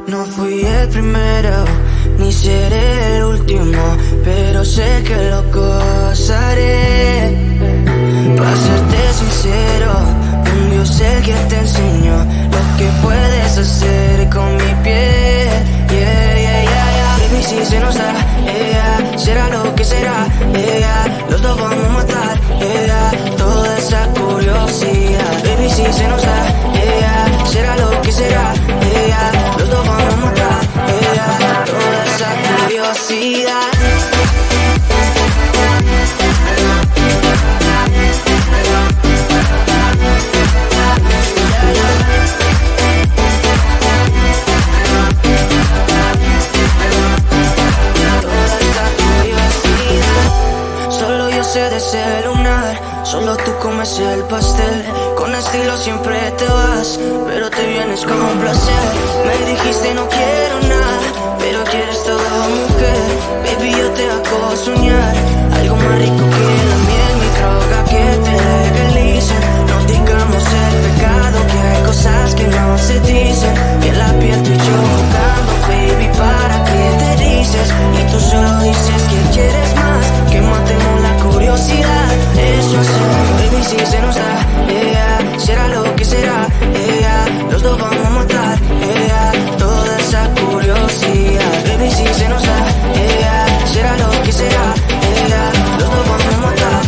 No fui el primero, ni seré el último, pero sé que lo gozaré. Para serte sincero, un Dios el que te enseñó lo que puedes hacer con mi piel. Yeah, yeah, yeah, yeah. Baby, si se nos da, yeah, será lo que será, yeah, los dos vamos a matar, yeah, toda esa curiosidad. Baby, si se nos da, yeah, será lo que será, yeah, los dos vamos a matar, yeah, toda esa curiosidad. De celular, solo tú comes el pastel. Con estilo siempre te vas, pero te vienes con un placer. Me dijiste no quiero nada, pero quieres todo, mujer. Baby, yo te hago soñar algo más rico que la miel, mi droga que te legalice. No digamos el pecado, que hay cosas que no se dicen. Y en la piel tú y yo jugando, baby, ¿para qué te dices? Y tú solo dices que quieres más, que matemos la curiosidad. Eso es, baby, si se nos da, yeah, será lo que será, yeah, los dos vamos a matar, yeah, toda esa curiosidad. Baby, si se nos da, yeah, será lo que será, yeah, los dos vamos a matar,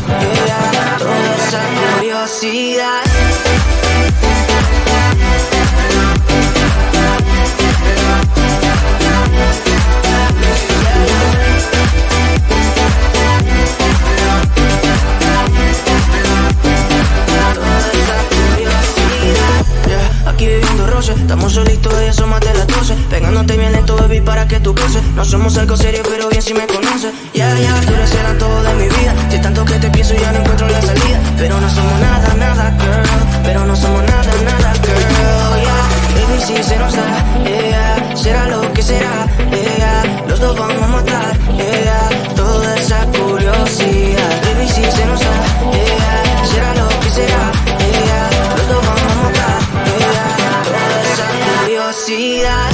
yeah, toda esa curiosidad. Estamos solitos, ya son más de las 12. Pegándote bien lento, baby, para que tú goces. No somos algo serio, pero bien si me conoces. Ya, tú eres el antojo de mi vida. Si tanto que te pienso ya no encuentro la salida. Pero no somos nada, nada, girl. Pero no somos nada, nada, girl. Baby, si se nos da, yeah, será lo que será, yeah, los dos vamos a matar, yeah, toda esa curiosidad. Baby, si se nos da, yeah, será lo que será, yeah, los dos vamos a matar, yeah, toda esa curiosidad.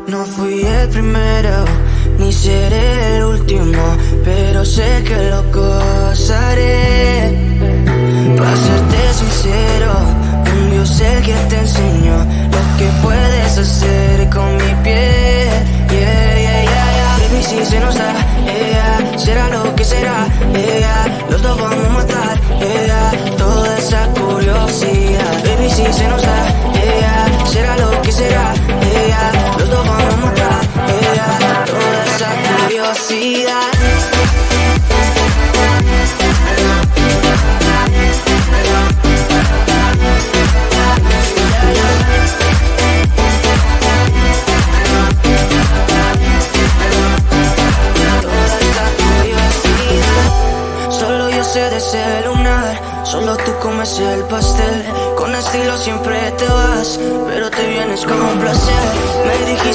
No fui el primero, ni seré el último, pero sé que lo gozaré. Para serte sincero, un Dios el que te enseñó lo que puedes hacer con mi piel. Yeah, yeah, yeah, yeah. Baby, si se nos da, yeah, será lo que será, yeah, los dos vamos a matar, yeah, toda esa curiosidad. Baby, si se nos da, yeah, será lo que será, yeah, los dos vamos a matar, yeah, toda esa curiosidad. De ese lunar, solo tú comes el pastel. Con estilo siempre te vas, pero te vienes con un placer. Me dijiste